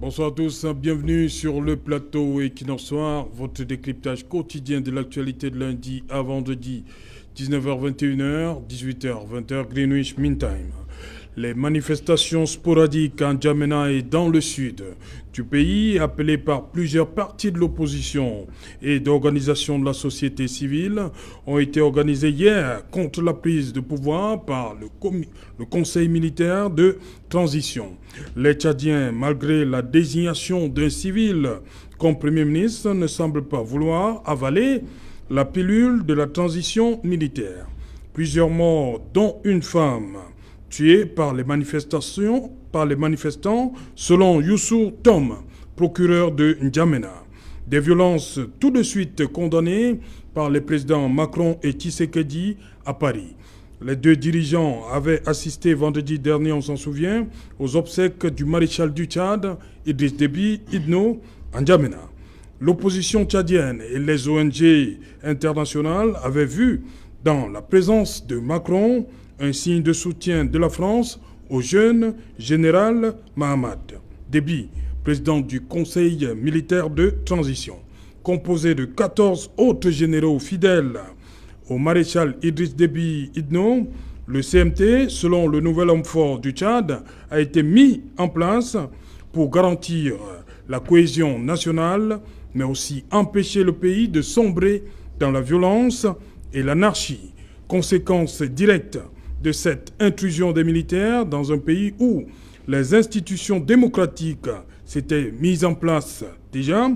Bonsoir à tous, bienvenue sur le plateau Equinox Soir, votre décryptage quotidien de l'actualité de lundi à vendredi, 19h-21h, 18h-20h, Greenwich Mean Time. Les manifestations sporadiques en N'Djamena et dans le sud du pays, appelées par plusieurs partis de l'opposition et d'organisations de la société civile, ont été organisées hier contre la prise de pouvoir par le Conseil militaire de transition. Les Tchadiens, malgré la désignation d'un civil comme Premier ministre, ne semblent pas vouloir avaler la pilule de la transition militaire. Plusieurs morts, dont une femme, tués par les manifestants, selon Youssou Tom, procureur de N'Djamena. Des violences tout de suite condamnées par les présidents Macron et Tshisekedi à Paris. Les deux dirigeants avaient assisté vendredi dernier, on s'en souvient, aux obsèques du maréchal du Tchad, Idriss Déby Itno, à N'Djamena. L'opposition tchadienne et les ONG internationales avaient vu dans la présence de Macron un signe de soutien de la France au jeune général Mahamad Déby, président du Conseil militaire de transition. Composé de 14 autres généraux fidèles au maréchal Idriss Déby Itno, le CMT, selon le nouvel homme fort du Tchad, a été mis en place pour garantir la cohésion nationale, mais aussi empêcher le pays de sombrer dans la violence et l'anarchie. Conséquence directe de cette intrusion des militaires dans un pays où les institutions démocratiques s'étaient mises en place déjà,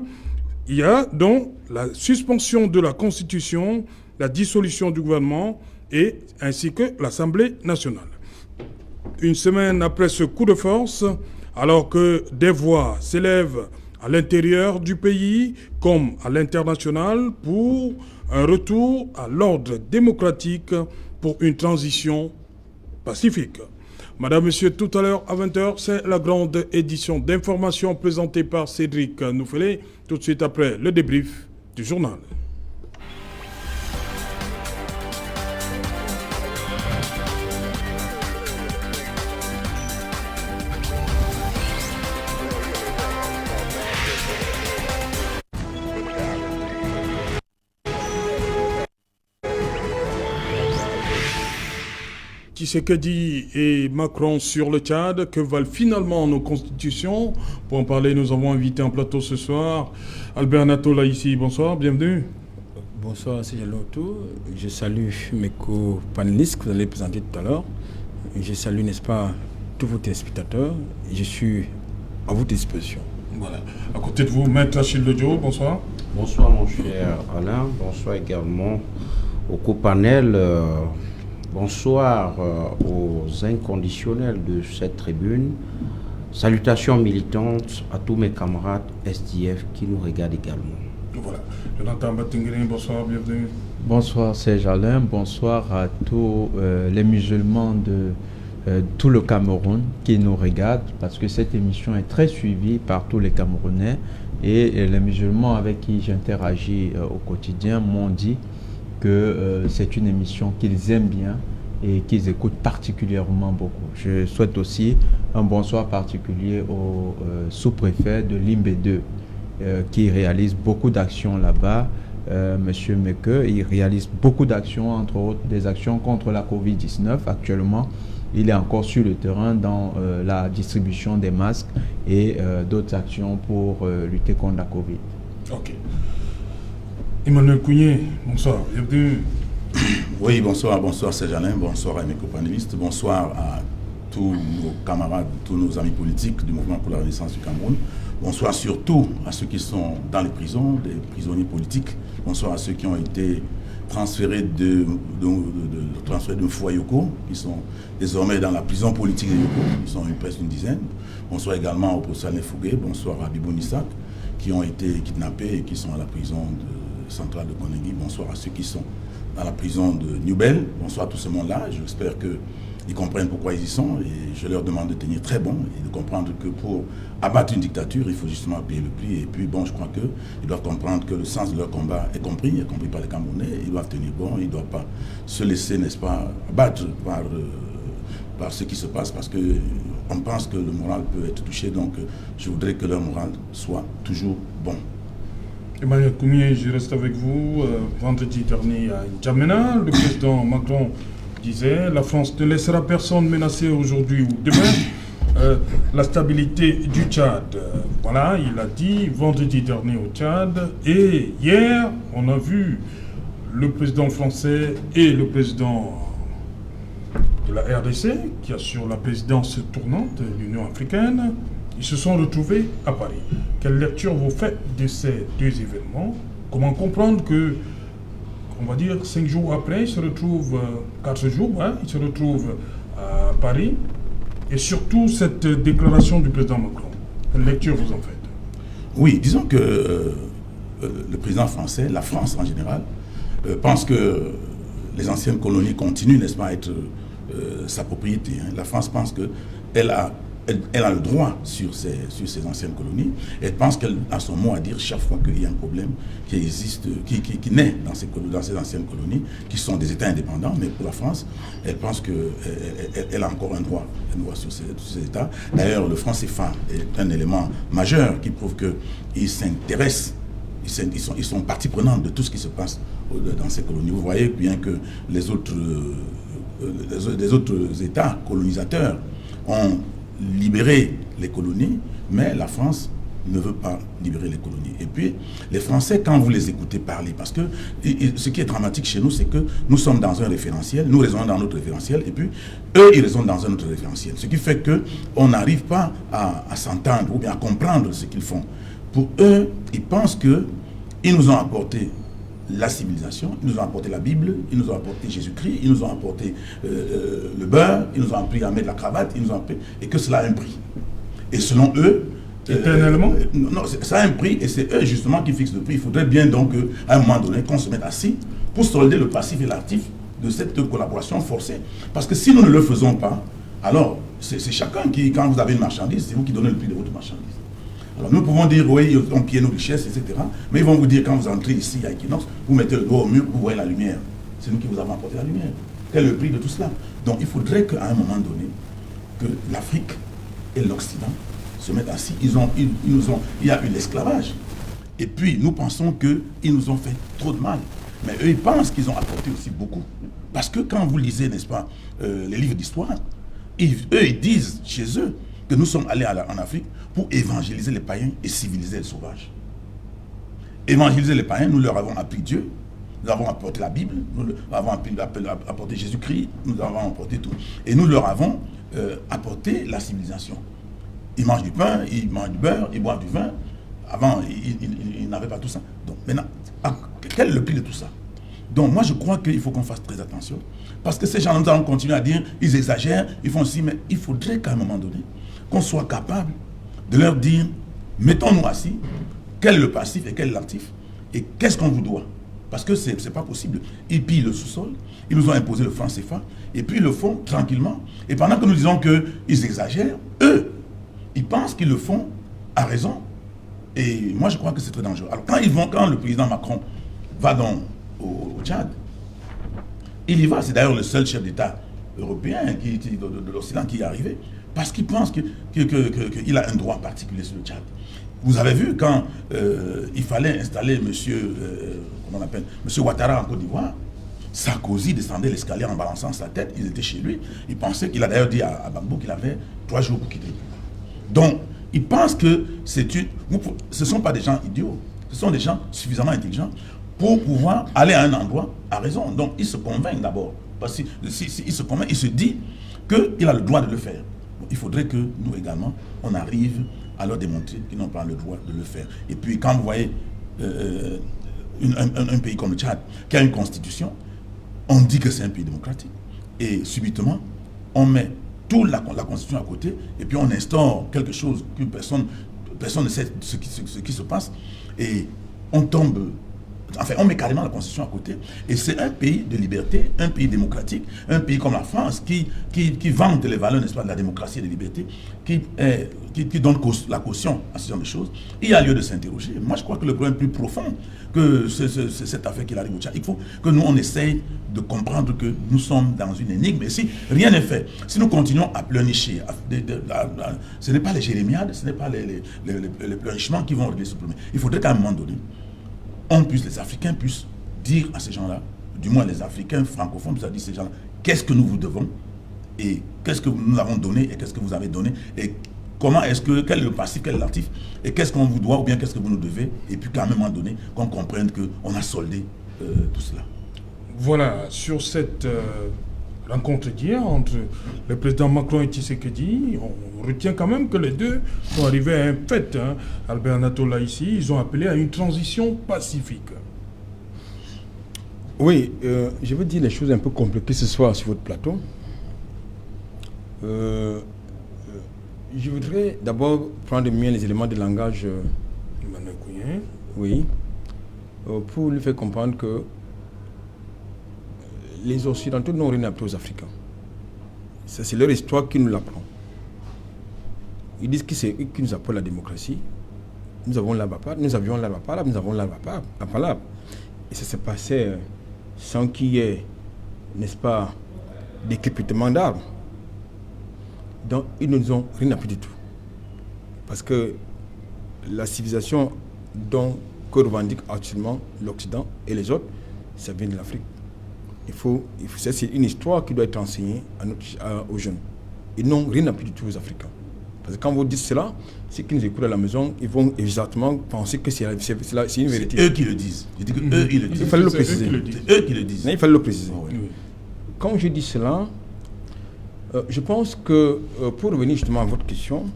il y a donc la suspension de la Constitution, la dissolution du gouvernement ainsi que l'Assemblée nationale. Une semaine après ce coup de force, alors que des voix s'élèvent à l'intérieur du pays comme à l'international pour un retour à l'ordre démocratique pour une transition pacifique. Madame, Monsieur, tout à l'heure à 20h, c'est la grande édition d'information présentée par Cédric Nouffelé, tout de suite après le débrief du journal. Tshisekedi et Macron sur le Tchad, que valent finalement nos constitutions? Pour en parler, nous avons invité en plateau ce soir Albert Natola ici. Bonsoir, bienvenue. Bonsoir, c'est Jaloto. Je salue mes co-panélistes que vous allez présenter tout à l'heure. Je salue, n'est-ce pas, tous vos téléspectateurs. Je suis à votre disposition. Voilà. À côté de vous, Maître Achille Ledio, bonsoir. Bonsoir mon cher Alain, bonsoir également au co-panel. Bonsoir aux inconditionnels de cette tribune. Salutations militantes à tous mes camarades SDF qui nous regardent également. Voilà. Jonathan Batinguerin, bonsoir, bienvenue. Bonsoir Serge Alain, bonsoir à tous les musulmans de tout le Cameroun qui nous regardent, parce que cette émission est très suivie par tous les Camerounais et les musulmans avec qui j'interagis au quotidien m'ont dit que c'est une émission qu'ils aiment bien et qu'ils écoutent particulièrement beaucoup. Je souhaite aussi un bonsoir particulier au sous-préfet de Limbe 2 qui réalise beaucoup d'actions là-bas, Monsieur Meke. Il réalise beaucoup d'actions, entre autres des actions contre la Covid-19. Actuellement, il est encore sur le terrain dans la distribution des masques et d'autres actions pour lutter contre la Covid. Ok. Emmanuel Kougné, bonsoir, bienvenue. Oui, bonsoir Serge Alain, bonsoir à mes co-panélistes, bonsoir à tous nos camarades, tous nos amis politiques du Mouvement pour la Renaissance du Cameroun. Bonsoir surtout à ceux qui sont dans les prisons, des prisonniers politiques. Bonsoir à ceux qui ont été transférés de Foyoko, qui sont désormais dans la prison politique de Yoko, ils sont presque une dizaine. Bonsoir également au professeur Fougué, bonsoir à Bibou Nissak, qui ont été kidnappés et qui sont à la prison centrale de Konegui. Bonsoir à ceux qui sont dans la prison de Newbel. Bonsoir à tout ce monde-là. J'espère qu'ils comprennent pourquoi ils y sont et je leur demande de tenir très bon et de comprendre que pour abattre une dictature, il faut justement payer le prix. Et puis, bon, je crois qu'ils doivent comprendre que le sens de leur combat est compris par les Camerounais. Ils doivent tenir bon, ils ne doivent pas se laisser, n'est-ce pas, abattre par ce qui se passe parce que on pense que le moral peut être touché, donc je voudrais que leur moral soit toujours bon. Emmanuel Koumie, je reste avec vous. Vendredi dernier à N'Djamena, le président Macron disait « La France ne laissera personne menacer aujourd'hui ou demain la stabilité du Tchad ». Voilà, il a dit vendredi dernier au Tchad. Et hier, on a vu le président français et le président de la RDC, qui assure la présidence tournante de l'Union africaine, ils se sont retrouvés à Paris. Quelle lecture vous faites de ces deux événements? Comment comprendre que, on va dire, 5 jours après, ils se retrouvent, 4 jours, ils se retrouvent à Paris, et surtout cette déclaration du président Macron? Quelle lecture vous en faites? Oui, disons que le président français, la France en général, pense que les anciennes colonies continuent, n'est-ce pas, à être sa propriété. La France pense qu'elle a le droit sur ces anciennes colonies. Elle pense qu'elle a son mot à dire chaque fois qu'il y a un problème qui existe, qui naît dans ces anciennes colonies, qui sont des États indépendants. Mais pour la France, elle pense qu'elle a encore un droit sur ces États. D'ailleurs, le franc CFA est un élément majeur qui prouve qu'ils s'intéressent, ils sont partie prenante de tout ce qui se passe dans ces colonies. Vous voyez bien que les autres États colonisateurs ont libéré les colonies, mais la France ne veut pas libérer les colonies. Et puis, les Français, quand vous les écoutez parler, parce que ce qui est dramatique chez nous, c'est que nous sommes dans un référentiel, nous raisonnons dans notre référentiel, et puis eux, ils raisonnent dans un autre référentiel. Ce qui fait qu'on n'arrive pas à s'entendre ou bien à comprendre ce qu'ils font. Pour eux, ils pensent qu'ils nous ont apporté la civilisation, ils nous ont apporté la Bible, ils nous ont apporté Jésus-Christ, ils nous ont apporté le beurre, ils nous ont appris à mettre la cravate, ils nous ont appris, et que cela a un prix. Et selon eux... éternellement non, ça a un prix, et c'est eux justement qui fixent le prix. Il faudrait bien donc à un moment donné qu'on se mette assis pour solder le passif et l'actif de cette collaboration forcée. Parce que si nous ne le faisons pas, alors c'est chacun qui, quand vous avez une marchandise, c'est vous qui donnez le prix de votre marchandise. Alors nous pouvons dire, oui, on pille nos richesses, etc. Mais ils vont vous dire, quand vous entrez ici à Equinox, vous mettez le doigt au mur, vous voyez la lumière. C'est nous qui vous avons apporté la lumière. Quel est le prix de tout cela? Donc il faudrait qu'à un moment donné, que l'Afrique et l'Occident se mettent assis. Il y a eu l'esclavage. Et puis nous pensons qu'ils nous ont fait trop de mal. Mais eux, ils pensent qu'ils ont apporté aussi beaucoup. Parce que quand vous lisez, n'est-ce pas, les livres d'histoire, eux, ils disent chez eux que nous sommes allés en Afrique pour évangéliser les païens et civiliser les sauvages. Évangéliser les païens, nous leur avons appris Dieu, nous avons apporté la Bible, nous leur avons apporté Jésus-Christ, nous avons apporté tout. Et nous leur avons apporté la civilisation. Ils mangent du pain, ils mangent du beurre, ils boivent du vin. Avant, ils n'avaient pas tout ça. Donc maintenant, quel est le prix de tout ça? Donc moi je crois qu'il faut qu'on fasse très attention. Parce que ces gens-là, nous allons continuer à dire, ils exagèrent, ils font ci, mais il faudrait qu'à un moment donné, qu'on soit capable de leur dire, mettons-nous assis, quel est le passif et quel est l'actif, et qu'est-ce qu'on vous doit? Parce que ce n'est pas possible. Ils pillent le sous-sol, ils nous ont imposé le franc CFA, et puis ils le font tranquillement. Et pendant que nous disons qu'ils exagèrent, eux, ils pensent qu'ils le font à raison. Et moi, je crois que c'est très dangereux. Alors, quand le président Macron va au Tchad, il y va. C'est d'ailleurs le seul chef d'État européen de l'Occident qui est arrivé, parce qu'il pense qu'il a un droit particulier sur le Tchad. Vous avez vu quand il fallait installer comment on appelle, M. Ouattara en Côte d'Ivoire, Sarkozy descendait l'escalier en balançant sa tête, ils étaient chez lui, il pensait qu'il a d'ailleurs dit à Gbagbo qu'il avait 3 jours pour quitter. Donc, ils pensent que ce ne sont pas des gens idiots, ce sont des gens suffisamment intelligents pour pouvoir aller à un endroit à raison. Donc, ils se convainquent d'abord. Parce qu'il se convainc, il se dit qu'il a le droit de le faire. Donc, il faudrait que nous également, on arrive à leur démontrer qu'ils n'ont pas le droit de le faire. Et puis, quand vous voyez un pays comme le Tchad, qui a une constitution, on dit que c'est un pays démocratique. Et subitement, on met toute la constitution à côté, et puis on instaure quelque chose que personne ne sait ce qui se passe, et on tombe Enfin, on met carrément la Constitution à côté. Et c'est un pays de liberté, un pays démocratique, un pays comme la France qui vante les valeurs, n'est-ce pas, de la démocratie et de la liberté, qui donne la caution à ce genre de choses. Il y a lieu de s'interroger. Moi, je crois que le problème plus profond que cette affaire qui arrive au Tchad, il faut que nous, on essaye de comprendre que nous sommes dans une énigme. Et si rien n'est fait, si nous continuons à pleurnicher, ce n'est pas les jérémiades, ce n'est pas les pleurnichements qui vont régler ce problème. Il faudrait qu'à un moment donné, les Africains puissent dire à ces gens-là, du moins les Africains francophones puissent dire à ces gens-là, qu'est-ce que nous vous devons et qu'est-ce que nous avons donné et qu'est-ce que vous avez donné et comment est-ce que, quel est le passif, quel est l'actif et qu'est-ce qu'on vous doit ou bien qu'est-ce que vous nous devez et puis qu'à un moment donné, qu'on comprenne qu'on a soldé tout cela. Voilà, sur cette rencontre d'hier entre le président Macron et Tshisekedi, on retient quand même que les deux sont arrivés à un fait. Albert Natola ici, ils ont appelé à une transition pacifique. Oui, je veux dire les choses un peu compliquées ce soir sur votre plateau. Je voudrais d'abord prendre mieux les éléments de langage pour lui faire comprendre que les Occidentaux n'ont rien appris aux Africains. Ça, c'est leur histoire qui nous l'apprend. Ils disent que c'est eux qui nous apprennent la démocratie. Nous avions l'Albapala, nous avons l'Albapala. Et ça s'est passé sans qu'il y ait, n'est-ce pas, décrépitement d'armes. Donc, ils ne nous ont rien appris du tout. Parce que la civilisation que revendique actuellement l'Occident et les autres, ça vient de l'Afrique. C'est une histoire qui doit être enseignée aux jeunes. Ils n'ont rien appris du tout aux Africains. Parce que quand vous dites cela, ceux qui nous écoutent à la maison, ils vont exactement penser que c'est une vérité. C'est eux qui le disent. Je dis que eux, ils le disent. Il fallait le préciser. C'est eux qui le disent. Il fallait le préciser. Oh, oui. Quand je dis cela, je pense que, pour revenir justement à votre question,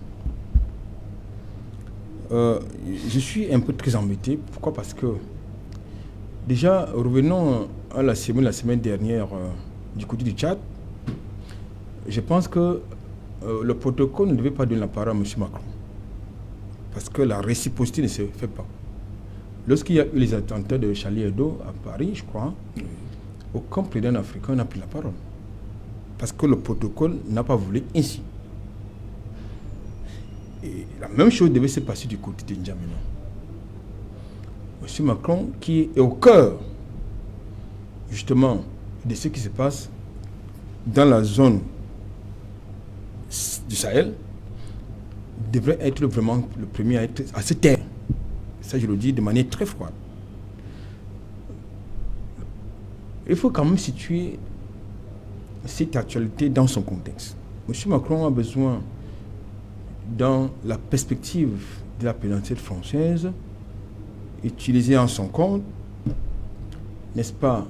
je suis un peu très embêté. Pourquoi? Parce que, déjà, revenons à la semaine dernière du côté du Tchad. Je pense que le protocole ne devait pas donner la parole à M. Macron. Parce que la réciprocité ne se fait pas. Lorsqu'il y a eu les attentats de Charlie Hebdo à Paris, je crois, aucun président africain n'a pris la parole. Parce que le protocole n'a pas voulu ainsi. Et la même chose devait se passer du côté de N'Djamena. M. Macron, qui est au cœur, justement, de ce qui se passe dans la zone du Sahel, devrait être vraiment le premier à se taire. Ça, je le dis de manière très froide. Il faut quand même situer cette actualité dans son contexte. M. Macron a besoin, dans la perspective de la présidentielle française, utiliser en son compte, n'est-ce pas,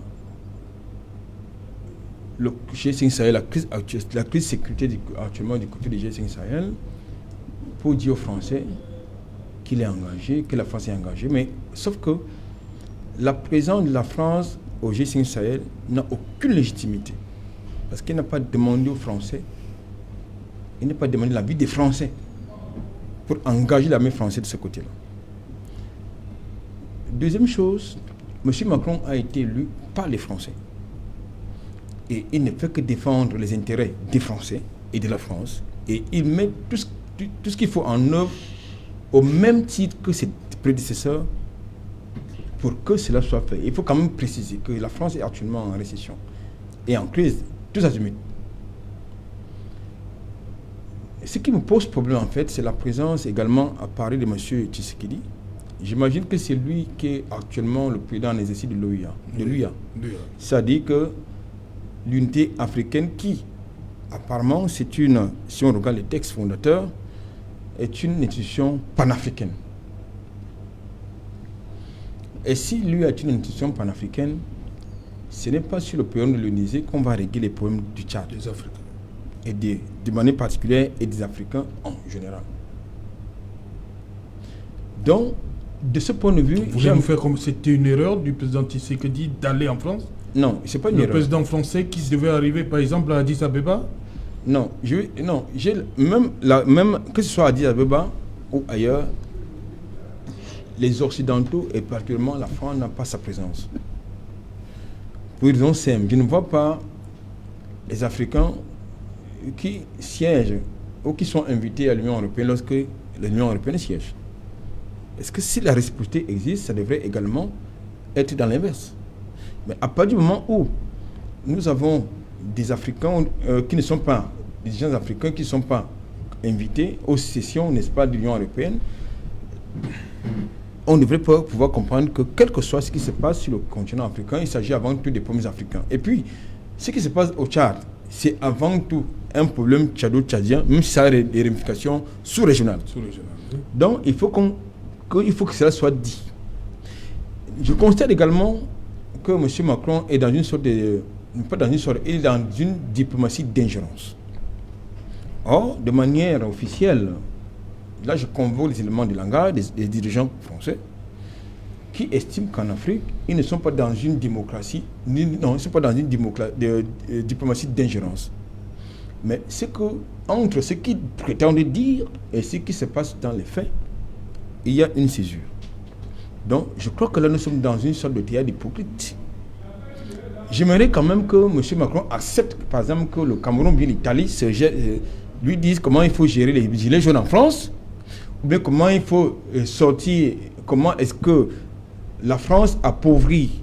le G5 Sahel, la crise sécurité actuellement du côté du G5 Sahel, pour dire aux Français qu'il est engagé, que la France est engagée. Mais sauf que la présence de la France au G5 Sahel n'a aucune légitimité. Parce qu'il n'a pas demandé aux Français, il n'a pas demandé l'avis des Français pour engager l'armée française de ce côté-là. Deuxième chose, M. Macron a été élu par les Français. Et il ne fait que défendre les intérêts des Français et de la France. Et il met tout ce qu'il faut en œuvre au même titre que ses prédécesseurs pour que cela soit fait. Il faut quand même préciser que la France est actuellement en récession et en crise, tous azimuts. Ce qui me pose problème en fait, c'est la présence également à Paris de M. Tshisekedi. J'imagine que c'est lui qui est actuellement le président en exercice de l'UIA. C'est-à-dire que l'unité africaine qui, apparemment, si on regarde les textes fondateurs, est une institution panafricaine. Et si lui est une institution panafricaine, ce n'est pas sur le problème de l'UNISE qu'on va régler les problèmes du Tchad. Des Africains. Et de manière particulière, et des Africains en général. Donc, de ce point de vue... Vous voulez nous faire comme c'était une erreur du président Tshisekedi d'aller en France? Non, c'est pas une erreur. Le président français qui devait arriver, par exemple, à Addis Abeba? Non, même que ce soit à Addis Abeba ou ailleurs, les Occidentaux, et particulièrement la France, n'a pas sa présence. Pour une raison simple, je ne vois pas les Africains qui siègent ou qui sont invités à l'Union européenne lorsque l'Union européenne siège. Est-ce que si la réciprocité existe, ça devrait également être dans l'inverse? Mais à partir du moment où nous avons des Africains qui ne sont pas, des gens africains qui ne sont pas invités aux sessions, n'est-ce pas, de l'Union européenne, on devrait pouvoir comprendre que quel que soit ce qui se passe sur le continent africain, il s'agit avant tout des problèmes africains. Et puis, ce qui se passe au Tchad, c'est avant tout un problème tchado-tchadien, même si ça a des ramifications sous-régionales. Donc, il faut que cela soit dit. Je constate également que M. Macron est dans une sorte de... pas dans une sorte, il est dans une diplomatie d'ingérence. Or, de manière officielle, là je convoque les éléments du langage des dirigeants français qui estiment qu'en Afrique, ils ne sont pas dans une démocratie, non, ils ne sont pas dans une diplomatie d'ingérence. Mais c'est que entre ce qu'ils prétendent dire et ce qui se passe dans les faits, il y a une césure. Donc, je crois que là, nous sommes dans une sorte de théâtre hypocrite. J'aimerais quand même que M. Macron accepte, par exemple, que le Cameroun, bien l'Italie, lui disent comment il faut gérer les gilets jaunes en France, ou bien comment il faut sortir, comment est-ce que la France appauvrit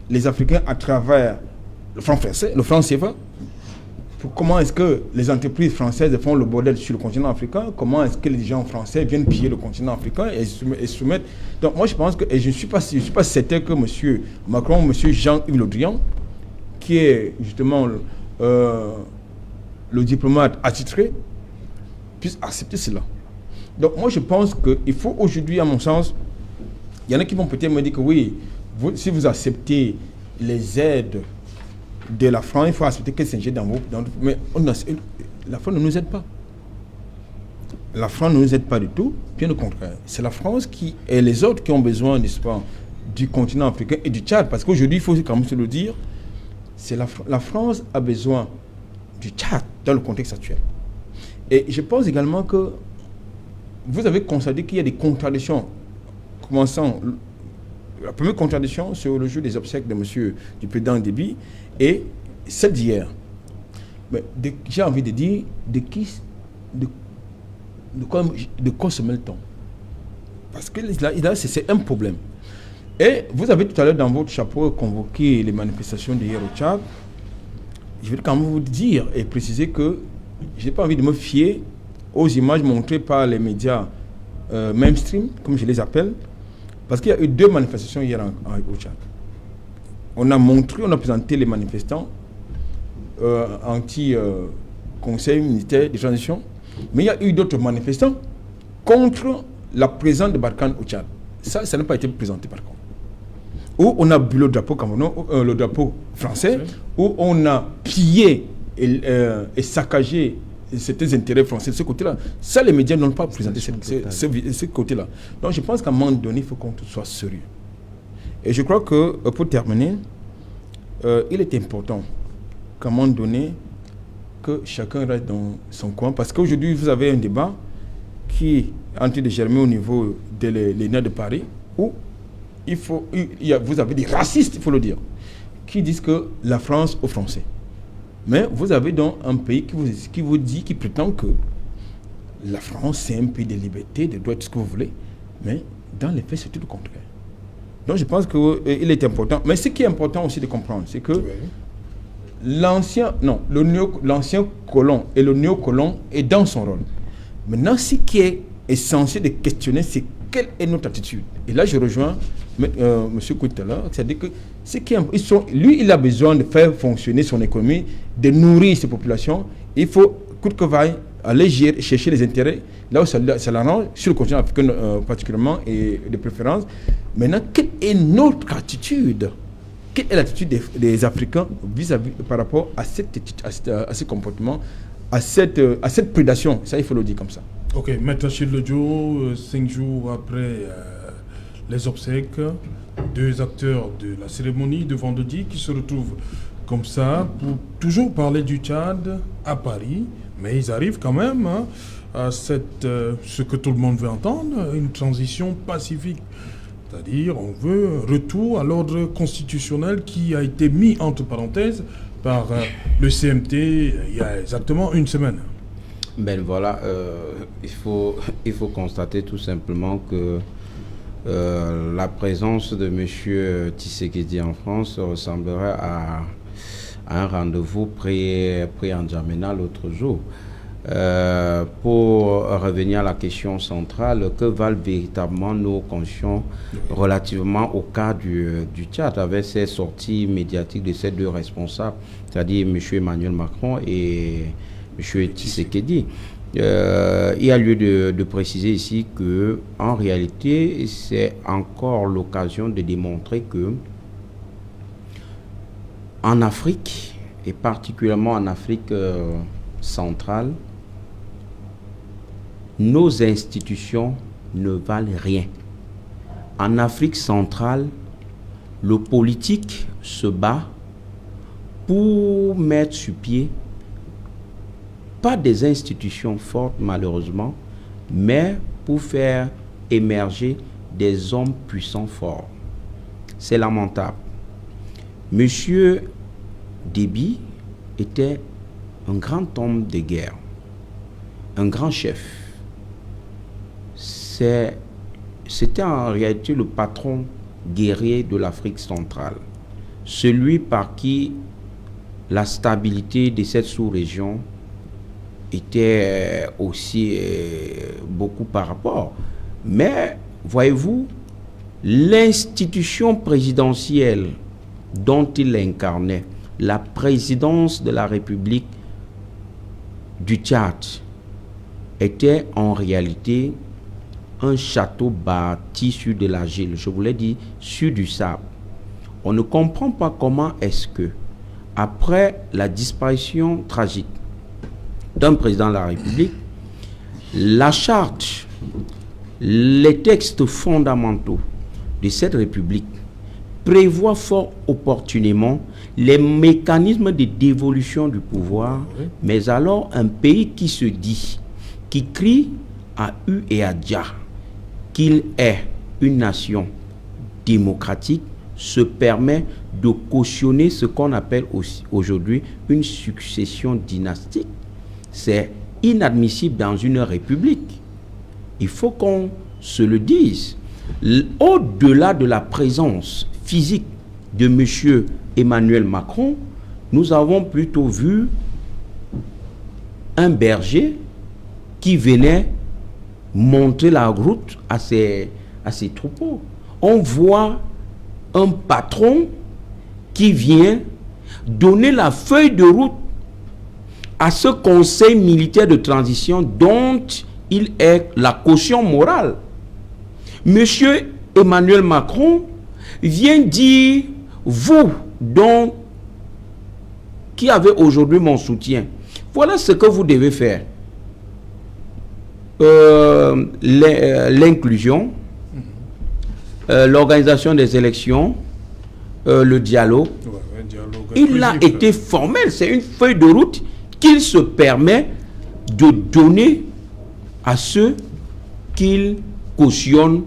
les Africains à travers le franc français, le franc CFA. Comment est-ce que les entreprises françaises font le bordel sur le continent africain? Comment est-ce que les gens français viennent piller le continent africain et soumettre... Donc moi je pense que, et je ne suis pas certain que M. Macron, M. Jean-Yves Le Drian, qui est justement le diplomate attitré, puisse accepter cela. Donc moi je pense qu'il faut aujourd'hui, à mon sens, il y en a qui vont peut-être me dire que oui, si vous acceptez les aides de la France, il faut accepter qu'elle s'injecte dans vos... mais la France ne nous aide pas. La France ne nous aide pas du tout, bien au contraire. C'est la France et les autres qui ont besoin, n'est-ce pas, du continent africain et du Tchad. Parce qu'aujourd'hui, il faut quand même se le dire, la France a besoin du Tchad dans le contexte actuel. Et je pense également que vous avez constaté qu'il y a des contradictions. Commençant, la première contradiction sur le jour des obsèques du président Déby et celle d'hier. Mais j'ai envie de dire de quoi se mêle-t-on? Parce que là, c'est un problème. Et vous avez tout à l'heure dans votre chapeau convoqué les manifestations d'hier au Tchad. Je vais quand même vous dire et préciser que je n'ai pas envie de me fier aux images montrées par les médias mainstream, comme je les appelle, parce qu'il y a eu 2 manifestations hier au Tchad. On a présenté les manifestants anti-conseil militaire de transition, mais il y a eu d'autres manifestants contre la présence de Barkhane au Tchad. Ça n'a pas été présenté par contre. Où on a bu le drapeau camerounais, le drapeau français, où on a pillé et saccagé certains intérêts français de ce côté-là. Ça, les médias n'ont pas présenté ce côté-là. Donc je pense qu'à un moment donné, il faut qu'on soit sérieux. Et je crois que, pour terminer, il est important qu'à un moment donné, que chacun reste dans son coin. Parce qu'aujourd'hui, vous avez un débat qui est en train de germer au niveau de l'ENA de Paris, où vous avez des racistes, il faut le dire, qui disent que la France aux Français. Mais vous avez donc un pays qui prétend que la France, c'est un pays de liberté, de droit, tout ce que vous voulez. Mais dans les faits, c'est tout le contraire. Donc je pense qu'il est important. Mais ce qui est important aussi de comprendre, c'est que l'ancien colon et le néocolon est dans son rôle. Maintenant, ce qui est essentiel de questionner, c'est quelle est notre attitude. Et là, je rejoins M. Koutala, c'est-à-dire que lui, il a besoin de faire fonctionner son économie, de nourrir ses populations. Il faut, coûte que vaille, aller chercher les intérêts là où ça l'arrange, sur le continent africain particulièrement, et de préférence. Maintenant, quelle est notre attitude? Quelle est l'attitude des Africains par rapport à ce comportement, à cette prédation? Ça, il faut le dire comme ça. Ok, Maître Achille Lodjo, 5 jours après les obsèques, 2 acteurs de la cérémonie de vendredi qui se retrouvent comme ça pour toujours parler du Tchad à Paris, mais ils arrivent quand même à ce que tout le monde veut entendre, une transition pacifique C'est-à-dire, on veut un retour à l'ordre constitutionnel qui a été mis entre parenthèses par le CMT il y a exactement une semaine. Ben voilà, il faut constater tout simplement que la présence de M. Tshisekedi en France ressemblerait à un rendez-vous pris en N'Djamena l'autre jour. Pour revenir à la question centrale, que valent véritablement nos consciences relativement au cas du Tchad, avec ces sorties médiatiques de ces deux responsables, c'est-à-dire M. Emmanuel Macron et M. Tshisekedi. Il y a lieu de préciser ici que, en réalité, c'est encore l'occasion de démontrer que en Afrique, et particulièrement en Afrique centrale, nos institutions ne valent rien. En Afrique centrale, le politique se bat pour mettre sur pied pas des institutions fortes malheureusement, mais pour faire émerger des hommes puissants forts. C'est lamentable. Monsieur Déby était un grand homme de guerre, un grand chef. C'était en réalité le patron guerrier de l'Afrique centrale, celui par qui la stabilité de cette sous-région était aussi beaucoup par rapport. Mais, voyez-vous, l'institution présidentielle dont il incarnait, la présidence de la République du Tchad, était en réalité un château bâti sur de l'argile, je vous l'ai dit, sur du sable. On ne comprend pas comment est-ce que, après la disparition tragique d'un président de la République, la charte, les textes fondamentaux de cette République prévoient fort opportunément les mécanismes de dévolution du pouvoir, mais alors un pays qui se dit, qui crie à U et à Dja qu'il est une nation démocratique, se permet de cautionner ce qu'on appelle aujourd'hui une succession dynastique. C'est inadmissible dans une république. Il faut qu'on se le dise. Au-delà de la présence physique de M. Emmanuel Macron, nous avons plutôt vu un berger qui venait montrer la route à ses troupeaux. On voit un patron qui vient donner la feuille de route à ce conseil militaire de transition dont il est la caution morale. Monsieur Emmanuel Macron vient dire, vous qui avez aujourd'hui mon soutien, voilà ce que vous devez faire. L'inclusion, l'organisation des élections, le dialogue. Il a été formel, c'est une feuille de route qu'il se permet de donner à ceux qu'il cautionne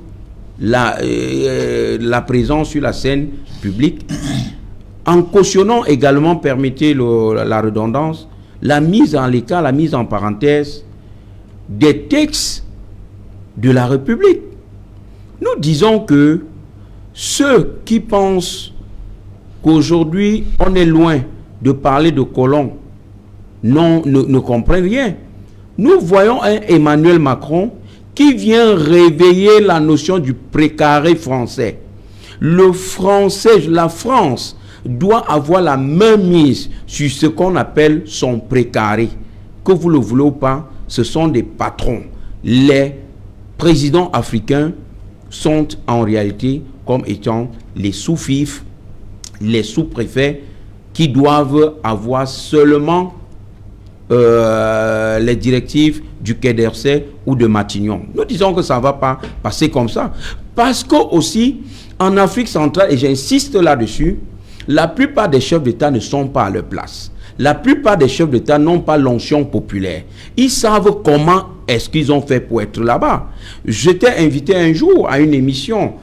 la présence sur la scène publique, en cautionnant également, permettez la redondance, la mise en l'écart, la mise en parenthèse des textes de la République. Nous disons que ceux qui pensent qu'aujourd'hui on est loin de parler de colons ne comprennent rien. Nous voyons un Emmanuel Macron qui vient réveiller la notion du précaré français. Le français, la France, doit avoir la main mise sur ce qu'on appelle son précaré. Que vous le voulez ou pas, ce sont des patrons. Les présidents africains sont en réalité comme étant les sous-fifs, les sous-préfets qui doivent avoir seulement les directives du Quai d'Orsay ou de Matignon. Nous disons que ça ne va pas passer comme ça. Parce que aussi, en Afrique centrale, et j'insiste là-dessus, la plupart des chefs d'État ne sont pas à leur place. La plupart des chefs d'État n'ont pas l'onction populaire. Ils savent comment est-ce qu'ils ont fait pour être là-bas. J'étais invité un jour à une émission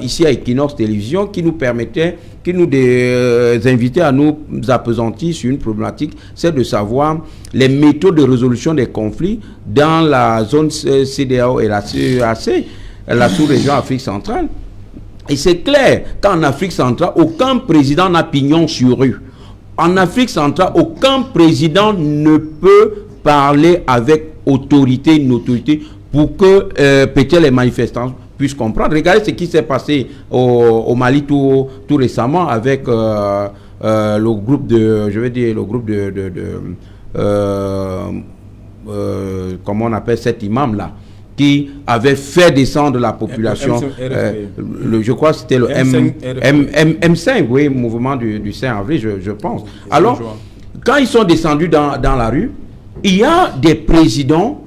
ici à Equinox Télévision qui nous invitait à nous appesantir sur une problématique, c'est de savoir les méthodes de résolution des conflits dans la zone CEDEAO et la CEAC, la sous-région Afrique centrale. Et c'est clair qu'en Afrique centrale, aucun président n'a pignon sur rue. En Afrique centrale, aucun président ne peut parler avec autorité, une autorité, pour que peut-être les manifestants puissent comprendre. Regardez ce qui s'est passé au Mali tout récemment avec le groupe de, je vais dire, le groupe comment on appelle cet imam-là, qui avait fait descendre la population. Je crois que c'était le M5, oui, mouvement du 5 avril, je pense. Alors, quand ils sont descendus dans la rue, il y a des présidents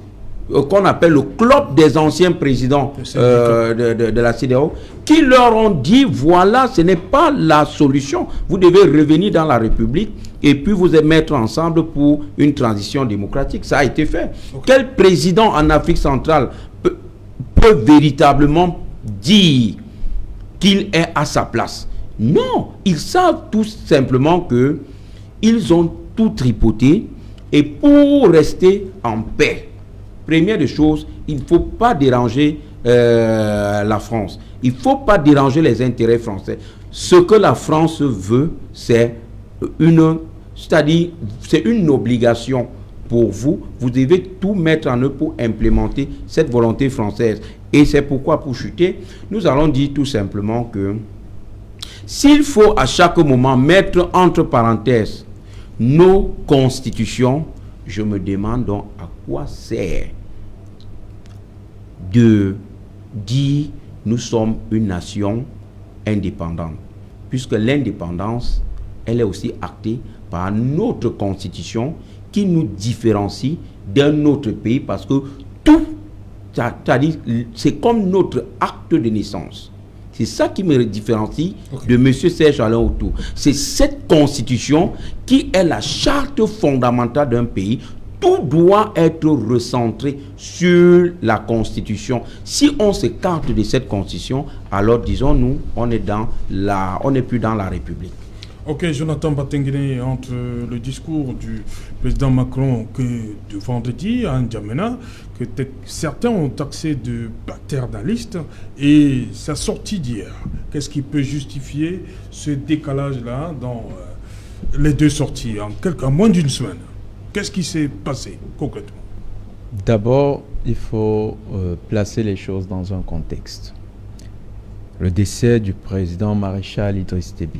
qu'on appelle le club des anciens présidents de la CEDEAO, qui leur ont dit, voilà, ce n'est pas la solution. Vous devez revenir dans la République et puis vous mettre ensemble pour une transition démocratique. Ça a été fait. Okay. Quel président en Afrique centrale peut véritablement dire qu'il est à sa place? Non, ils savent tout simplement que ils ont tout tripoté, et pour rester en paix, première des choses, il ne faut pas déranger la France. Il ne faut pas déranger les intérêts français. Ce que la France veut, c'est une obligation pour vous. Vous devez tout mettre en œuvre pour implémenter cette volonté française. Et c'est pourquoi, pour chuter, nous allons dire tout simplement que s'il faut à chaque moment mettre entre parenthèses nos constitutions, je me demande donc à quoi sert de dire nous sommes une nation indépendante, puisque l'indépendance, elle est aussi actée par notre constitution qui nous différencie d'un autre pays, parce que tout, c'est-à-dire, c'est comme notre acte de naissance. C'est ça qui me différencie de M. Serge Alain Autou. C'est cette constitution qui est la charte fondamentale d'un pays. Tout doit être recentré sur la constitution. Si on s'écarte de cette constitution, alors disons-nous, on n'est plus dans la République. Ok, Jonathan Batenguene, entre le discours du président Macron de vendredi à N'Djamena, que certains ont taxé de paternaliste, et sa sortie d'hier, qu'est-ce qui peut justifier ce décalage-là dans les deux sorties en moins d'une semaine? Qu'est-ce qui s'est passé concrètement? D'abord, il faut placer les choses dans un contexte. Le décès du président maréchal Idriss Déby.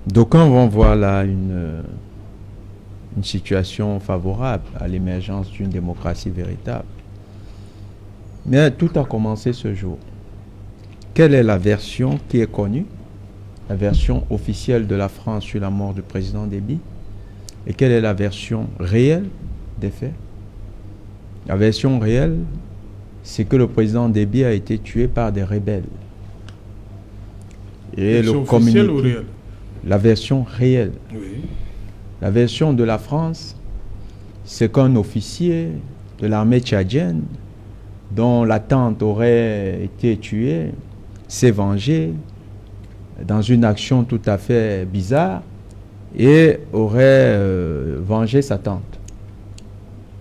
D'aucuns vont voir là une situation favorable à l'émergence d'une démocratie véritable. Mais tout a commencé ce jour. Quelle est la version qui est connue? La version officielle de la France sur la mort du président Déby? Et quelle est la version réelle des faits? La version réelle, c'est que le président Déby a été tué par des rebelles. Et le officiel ou réel? La version réelle. Oui. La version de la France, c'est qu'un officier de l'armée tchadienne, dont la tante aurait été tuée, s'est vengé dans une action tout à fait bizarre et aurait vengé sa tante.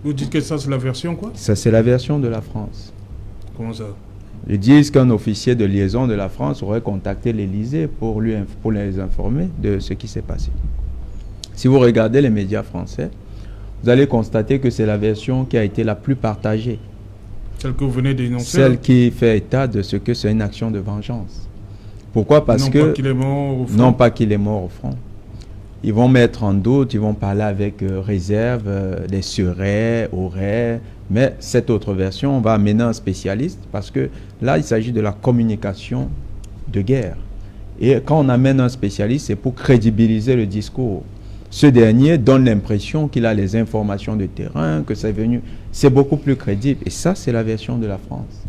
Vous dites que ça, c'est la version quoi? Ça, c'est la version de la France. Comment ça? Ils disent qu'un officier de liaison de la France aurait contacté l'Élysée pour les informer de ce qui s'est passé. Si vous regardez les médias français, vous allez constater que c'est la version qui a été la plus partagée. Celle que vous venez d'énoncer? Celle qui fait état de ce que c'est une action de vengeance. Pourquoi? Parce que... Non pas qu'il est mort au front. Non pas qu'il est mort au front. Ils vont mettre en doute, ils vont parler avec réserve, des seraient, auraient, mais cette autre version, on va amener un spécialiste parce que là, il s'agit de la communication de guerre. Et quand on amène un spécialiste, c'est pour crédibiliser le discours. Ce dernier donne l'impression qu'il a les informations de terrain, que c'est venu. C'est beaucoup plus crédible. Et ça, c'est la version de la France.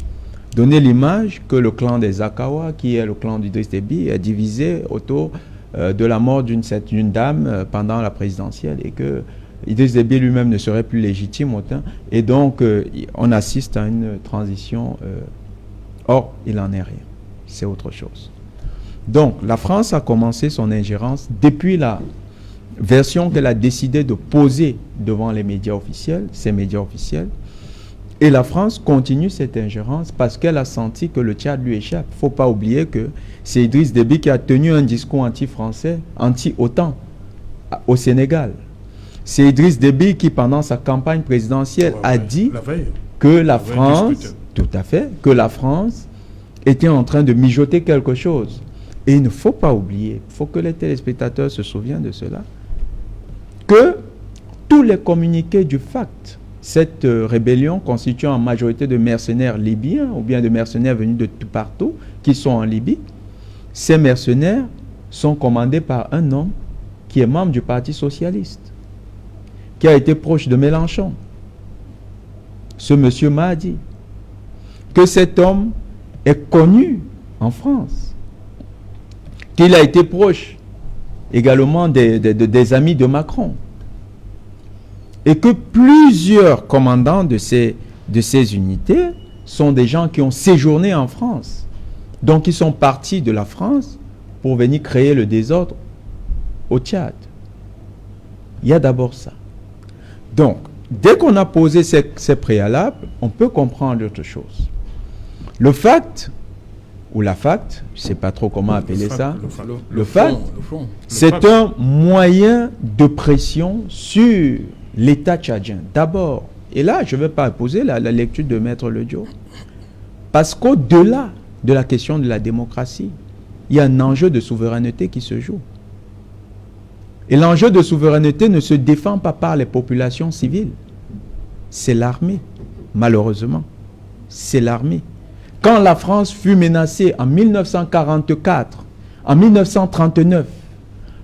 Donner l'image que le clan des Akawa, qui est le clan d'Idriss Déby, est divisé autour de la mort d'une dame pendant la présidentielle et que Idriss Déby lui-même ne serait plus légitime autant. Et donc, on assiste à une transition Or, il n'en est rien. C'est autre chose. Donc, la France a commencé son ingérence depuis la version qu'elle a décidé de poser devant les médias officiels, ces médias officiels. Et la France continue cette ingérence parce qu'elle a senti que le Tchad lui échappe. Il ne faut pas oublier que c'est Idriss Déby qui a tenu un discours anti-français, anti-OTAN au Sénégal. C'est Idriss Déby qui, pendant sa campagne présidentielle, a dit que la France, tout à fait, que la France était en train de mijoter quelque chose. Et il ne faut pas oublier, il faut que les téléspectateurs se souviennent de cela, que tous les communiqués du FACT, cette rébellion constituant en majorité de mercenaires libyens ou bien de mercenaires venus de tout partout qui sont en Libye, ces mercenaires sont commandés par un homme qui est membre du Parti socialiste, qui a été proche de Mélenchon. Ce monsieur m'a dit que cet homme est connu en France, qu'il a été proche également des amis de Macron, et que plusieurs commandants de ces unités sont des gens qui ont séjourné en France. Donc ils sont partis de la France pour venir créer le désordre au Tchad. Il y a d'abord ça. Donc, dès qu'on a posé ces préalables, on peut comprendre autre chose. Le FACT, ou la FACT, je ne sais pas trop comment appeler ça, le FACT, c'est un moyen de pression sur l'État tchadien. D'abord, et là, je ne vais pas opposer la lecture de Maître Ledio, parce qu'au-delà de la question de la démocratie, il y a un enjeu de souveraineté qui se joue. Et l'enjeu de souveraineté ne se défend pas par les populations civiles. C'est l'armée, malheureusement. C'est l'armée. Quand la France fut menacée en 1944, en 1939,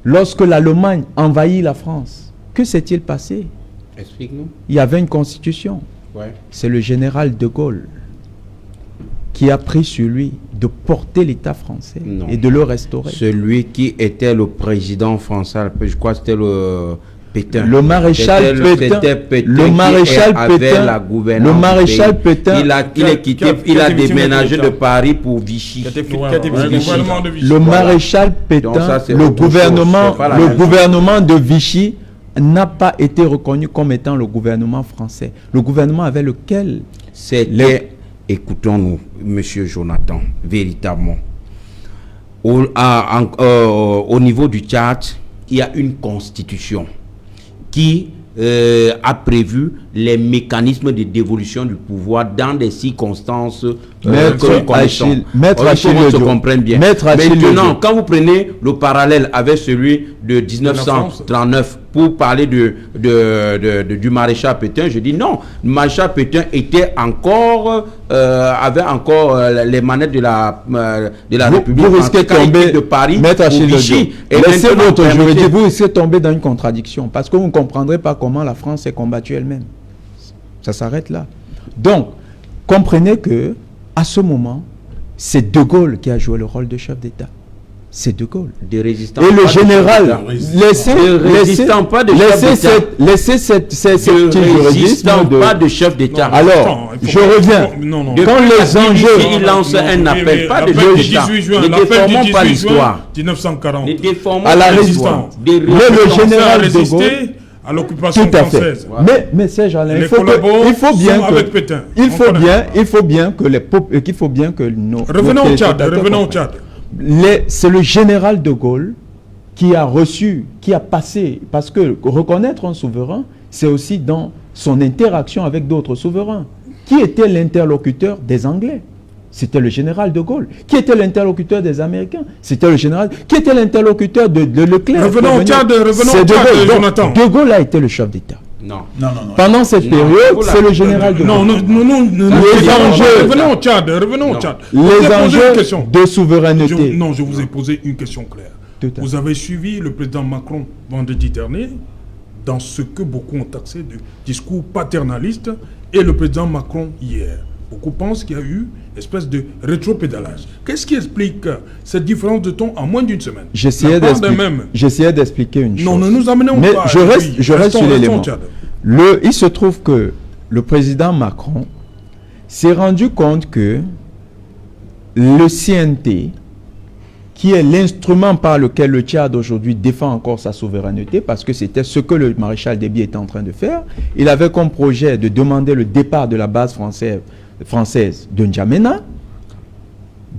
lorsque l'Allemagne envahit la France, que s'est-il passé? Explique-nous. Il y avait une constitution. Ouais. C'est le général de Gaulle qui a pris sur lui de porter l'État français et de le restaurer. Celui qui était le président français, je crois que c'était le Pétain. Le maréchal Pétain. Le maréchal Pétain. Le maréchal Pétain. Il a déménagé de Paris pour Vichy. Le maréchal Pétain, le gouvernement de Vichy n'a pas été reconnu comme étant le gouvernement français. Le gouvernement avec lequel écoutons-nous, Monsieur Jonathan, véritablement. Au niveau du Tchad, il y a une constitution qui a prévu les mécanismes de dévolution du pouvoir dans des circonstances que nous connaissons. Maître Achille se comprenne bien. Maintenant, quand vous prenez le parallèle avec celui de 1939 pour parler du maréchal Pétain, je dis non. Le maréchal Pétain était avait encore les manettes de la République française de Paris. Maître Achille Vichy. Laissez votre juridique. Vous risquez de tomber dans une contradiction parce que vous ne comprendrez pas comment la France s'est combattue elle-même. Ça s'arrête là. Donc, comprenez que à ce moment, c'est De Gaulle qui a joué le rôle de chef d'État. C'est De Gaulle. Des résistants. Et le général, laissez pas de chef d'État. Alors, je reviens. Quand les enjeux, il lance un appel, pas de chef d'État. Ne déformons pas l'histoire. 1940. À la résistance. Le général De Gaulle. À l'occupation française. Mais Serge Alain, il faut bien que nos... Revenons au Tchad. C'est le général de Gaulle qui a reçu, qui a passé, parce que reconnaître un souverain, c'est aussi dans son interaction avec d'autres souverains. Qui était l'interlocuteur des Anglais? C'était le général de Gaulle. Qui était l'interlocuteur des Américains? C'était le général. Qui était l'interlocuteur de Leclerc? Revenons au Tchad, Jonathan. De Gaulle a été le chef d'État. Non. Pendant cette période, c'est le général de Gaulle. Revenons au Tchad. Les enjeux de souveraineté. Je vous ai posé une question claire. Vous avez suivi le président Macron vendredi dernier dans ce que beaucoup ont taxé de discours paternaliste et le président Macron hier. Beaucoup pensent qu'il y a eu une espèce de rétropédalage. Qu'est-ce qui explique cette différence de ton en moins d'une semaine? J'essayais d'expliquer une chose. Non, ne nous amenons mais pas. Je reste sur l'élément. Il se trouve que le président Macron s'est rendu compte que le CNT, qui est l'instrument par lequel le Tchad aujourd'hui défend encore sa souveraineté, parce que c'était ce que le maréchal Déby était en train de faire. Il avait comme projet de demander le départ de la base française de N'Djamena.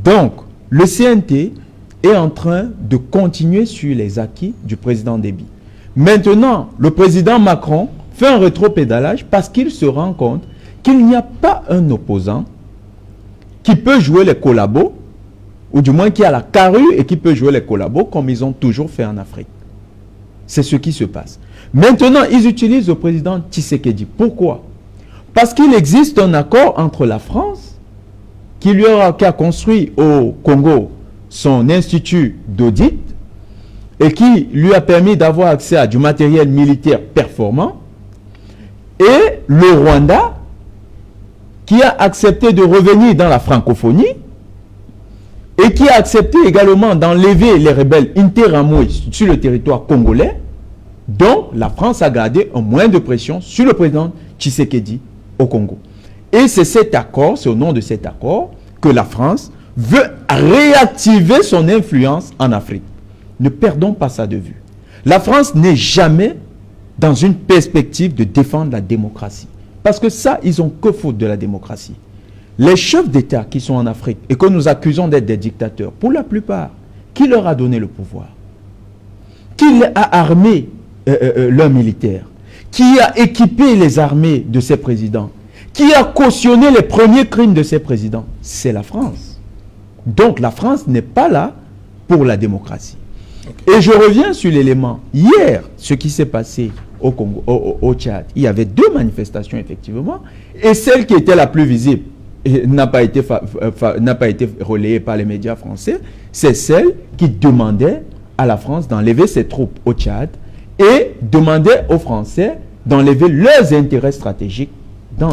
Donc, le CNT est en train de continuer sur les acquis du président Déby. Maintenant, le président Macron fait un rétropédalage parce qu'il se rend compte qu'il n'y a pas un opposant qui peut jouer les collabos, ou du moins qui a la carrure et qui peut jouer les collabos comme ils ont toujours fait en Afrique. C'est ce qui se passe. Maintenant, ils utilisent le président Tshisekedi. Pourquoi? Parce qu'il existe un accord entre la France, qui a construit au Congo son institut d'audit, et qui lui a permis d'avoir accès à du matériel militaire performant, et le Rwanda, qui a accepté de revenir dans la francophonie, et qui a accepté également d'enlever les rebelles interamoués sur le territoire congolais. Donc, la France a gardé un moyen de pression sur le président Tshisekedi au Congo. Et c'est cet accord, c'est au nom de cet accord, que la France veut réactiver son influence en Afrique. Ne perdons pas ça de vue. La France n'est jamais dans une perspective de défendre la démocratie. Parce que ça, ils ont que faute de la démocratie. Les chefs d'État qui sont en Afrique et que nous accusons d'être des dictateurs, pour la plupart, qui leur a donné le pouvoir? Qui a armé leurs militaires? Qui a équipé les armées de ces présidents? Qui a cautionné les premiers crimes de ces présidents? C'est la France. Donc la France n'est pas là pour la démocratie. Okay. Et je reviens sur l'élément. Hier, ce qui s'est passé au Congo, au Tchad, il y avait 2 manifestations effectivement, et celle qui était la plus visible n'a pas été relayée par les médias français, c'est celle qui demandait à la France d'enlever ses troupes au Tchad et demandait aux Français d'enlever leurs intérêts stratégiques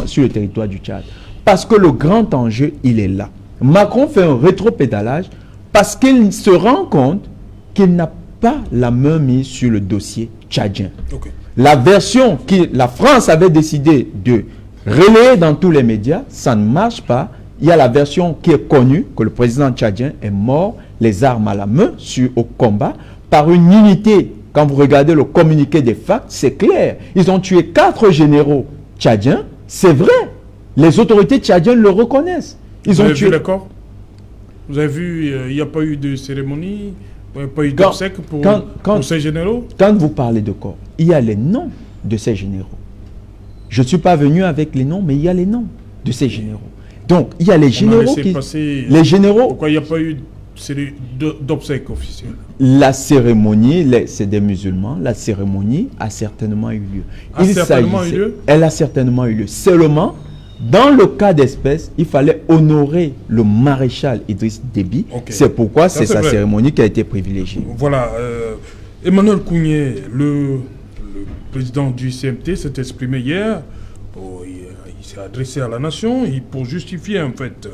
sur le territoire du Tchad. Parce que le grand enjeu, il est là. Macron fait un rétropédalage parce qu'il se rend compte qu'il n'a pas la main mise sur le dossier tchadien. Okay. La version que la France avait décidé de relayer dans tous les médias, ça ne marche pas. Il y a la version qui est connue, que le président tchadien est mort, les armes à la main, au combat, par une unité. Quand vous regardez le communiqué des facts, c'est clair. Ils ont tué 4 généraux tchadiens, c'est vrai. Les autorités tchadiennes le reconnaissent. Vous avez vu l'accord? Vous avez vu, il n'y a pas eu de cérémonie, il n'y a pas eu d'obsèques pour ces généraux? Quand vous parlez de corps, il y a les noms de ces généraux. Je ne suis pas venu avec les noms, mais il y a les noms de ces généraux. Donc, il y a les généraux qui... les généraux... Pourquoi il n'y a pas eu d'obsèques officielles? La cérémonie, c'est des musulmans, la cérémonie a certainement eu lieu. Elle a certainement eu lieu. Seulement, dans le cas d'espèce, il fallait honorer le maréchal Idriss Déby. Okay. C'est pourquoi c'est sa cérémonie qui a été privilégiée. Voilà. Emmanuel Kounié, le président du CMT, s'est exprimé hier. Il s'est adressé à la nation pour justifier en fait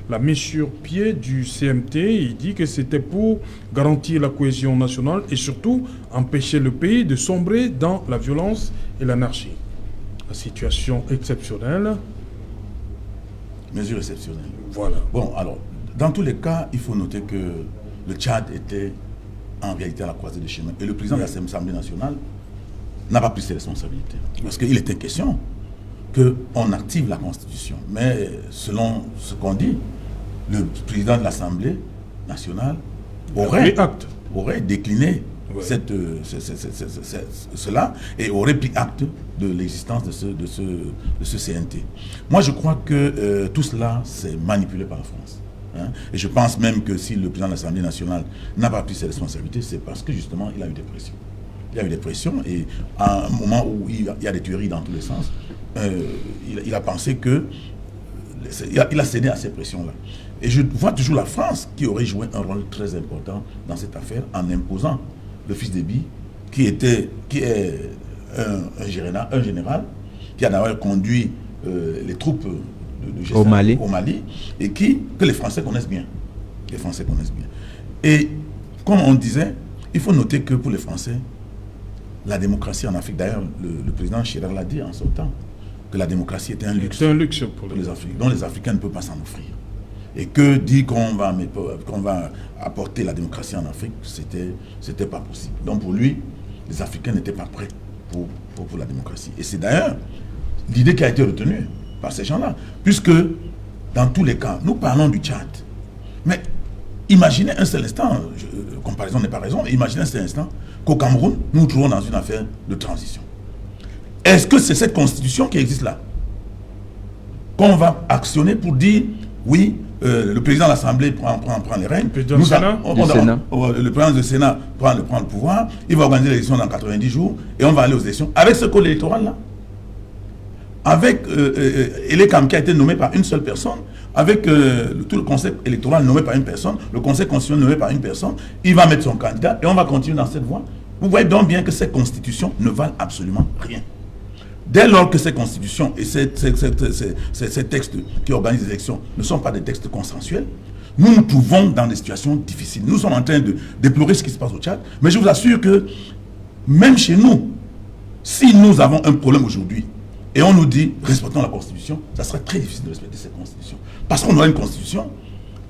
la mise sur pied du CMT. Il dit que c'était pour garantir la cohésion nationale et surtout empêcher le pays de sombrer dans la violence et l'anarchie. La situation exceptionnelle. Mesure exceptionnelle. Voilà. Bon, alors, dans tous les cas, il faut noter que le Tchad était en réalité à la croisée des chemins. Et le président de l'Assemblée nationale n'a pas pris ses responsabilités. Parce qu'il était question qu'on active la Constitution. Mais selon ce qu'on dit, le président de l'Assemblée nationale aurait décliné cela et aurait pris acte de l'existence de ce CNT. Moi, je crois que tout cela, c'est manipulé par la France. Hein? Et je pense même que si le président de l'Assemblée nationale n'a pas pris ses responsabilités, c'est parce que justement, il a eu des pressions. Il y a eu des pressions et à un moment où il y a des tueries dans tous les sens, il a pensé que... Il a cédé à ces pressions-là. Et je vois toujours la France qui aurait joué un rôle très important dans cette affaire en imposant le fils Déby, qui est un général, qui a d'ailleurs conduit les troupes au Mali et que les Français connaissent bien. Les Français connaissent bien. Et comme on disait, il faut noter que pour les Français, la démocratie en Afrique, d'ailleurs, le président Chirac l'a dit en son temps, que la démocratie était un luxe. C'est un luxe pour les Africains, dont les Africains ne peuvent pas s'en offrir. Et que dire qu'on va apporter la démocratie en Afrique, c'était pas possible. Donc pour lui, les Africains n'étaient pas prêts pour la démocratie. Et c'est d'ailleurs l'idée qui a été retenue par ces gens-là. Puisque, dans tous les cas, nous parlons du Tchad. Mais imaginez un seul instant, comparaison n'est pas raison, mais imaginez un seul instant qu'au Cameroun, nous nous trouvons dans une affaire de transition. Est-ce que c'est cette constitution qui existe là qu'on va actionner pour dire, oui, le président de l'Assemblée prend les rênes, le président du Sénat prend le pouvoir, il va organiser l'élection dans 90 jours, et on va aller aux élections avec ce code électoral là, avec Elekam qui a été nommé par une seule personne, avec tout le conseil électoral nommé par une personne, le conseil constitutionnel nommé par une personne, il va mettre son candidat et on va continuer dans cette voie. Vous voyez donc bien que cette constitution ne valent absolument rien. Dès lors que ces constitutions et ces textes qui organisent les élections ne sont pas des textes consensuels, nous nous trouvons dans des situations difficiles. Nous sommes en train de déplorer ce qui se passe au Tchad, mais je vous assure que même chez nous, si nous avons un problème aujourd'hui et on nous dit respectons la constitution, ça serait très difficile de respecter cette constitution. Parce qu'on a une constitution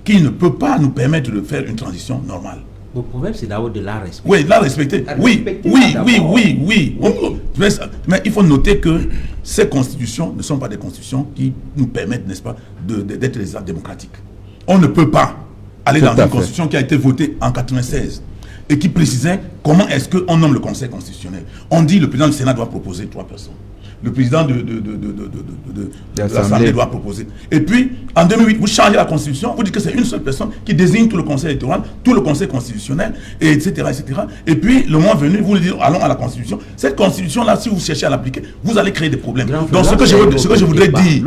qui ne peut pas nous permettre de faire une transition normale. Le problème, c'est d'abord de la respecter. Oui, la respecter. Oui. Mais il faut noter que ces constitutions ne sont pas des constitutions qui nous permettent, n'est-ce pas, d'être des actes démocratiques. On ne peut pas aller dans une constitution qui a été votée en 1996 et qui précisait comment est-ce qu'on nomme le Conseil constitutionnel. On dit que le président du Sénat doit proposer 3 personnes. Le président de l'Assemblée doit proposer. Et puis, en 2008, vous changez la Constitution, vous dites que c'est une seule personne qui désigne tout le Conseil électoral, tout le Conseil constitutionnel, etc., etc. Et puis, le moment venu, vous lui dites, allons à la Constitution. Cette Constitution-là, si vous cherchez à l'appliquer, vous allez créer des problèmes. Donc, ce que je voudrais dire...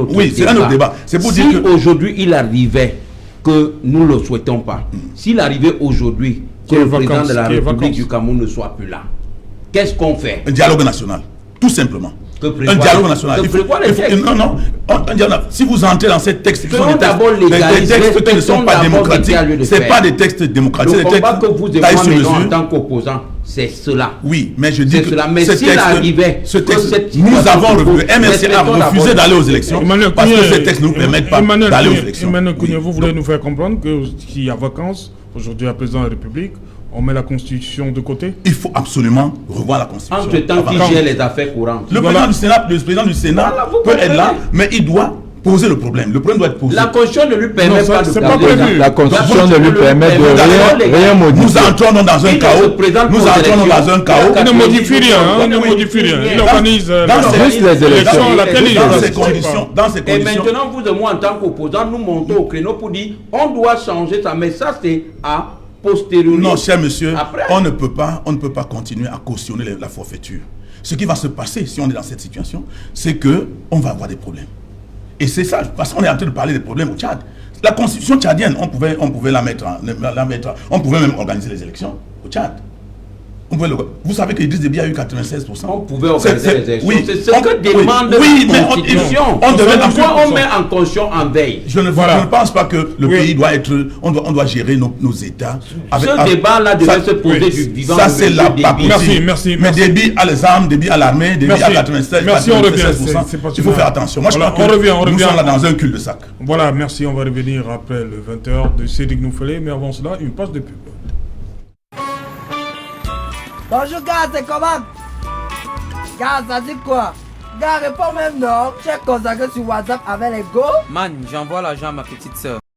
Oui, c'est un autre débat. C'est pour dire que... aujourd'hui, il arrivait que nous ne le souhaitons pas, s'il arrivait aujourd'hui que le président de la République du Cameroun ne soit plus là, qu'est-ce qu'on fait? Un dialogue national. Tout simplement. Un dialogue national. Si vous entrez dans ces textes qui sont des textes qui ne sont pas démocratiques, ce n'est pas des textes démocratiques. Le combat que vous et moi menons en tant qu'opposants, c'est cela. Oui, mais je dis que mais s'il arrivait, nous avons refusé. MRC a refusé d'aller aux élections parce que ces textes ne nous permettent pas d'aller aux élections. Emmanuel Kounié, vous voulez nous faire comprendre que s'il y a vacances, aujourd'hui à président de la République, on met la Constitution de côté? Il faut absolument revoir la Constitution. Entre-temps, qui gère les affaires courantes. Le président du Sénat peut être là, mais il doit poser le problème. Le problème doit être posé. La Constitution ne lui permet pas de pas prévu. La Constitution ne lui permet de rien modifier. Nous entrons dans un chaos. Il ne modifie rien. Il organise les élections. Dans ces conditions. Et maintenant, vous et moi, en tant qu'opposants, nous montons au créneau pour dire on doit changer ça. Mais ça, c'est à postériori. Non, cher monsieur, on ne peut pas continuer à cautionner la forfaiture. Ce qui va se passer si on est dans cette situation, c'est qu'on va avoir des problèmes. Et c'est ça, parce qu'on est en train de parler des problèmes au Tchad. La constitution tchadienne, on pouvait la mettre, on pouvait même organiser les élections au Tchad. Vous savez que Idriss Déby a eu 96%. On pouvait organiser les élections. Oui, c'est ce que demande la Constitution. Pourquoi on met en Constitution en veille? Je ne pense pas que le pays doit être... On doit gérer nos États. Ce débat-là devait se poser du vivant. Ça, c'est la papauté. Merci. Mais Déby a les armes, Déby a l'armée, Déby a 96%. Merci, on revient. Il faut faire attention. Moi, je crois que nous sommes là dans un cul-de-sac. Voilà, merci. On va revenir après le 20h de Cédric Noufelé. Mais avant cela, une page de pub. Bonjour gars, c'est comment? Gars, ça dit quoi? Gars, réponds même non. Check Kozaka sur WhatsApp avec les go. Man, j'envoie l'argent à ma petite soeur.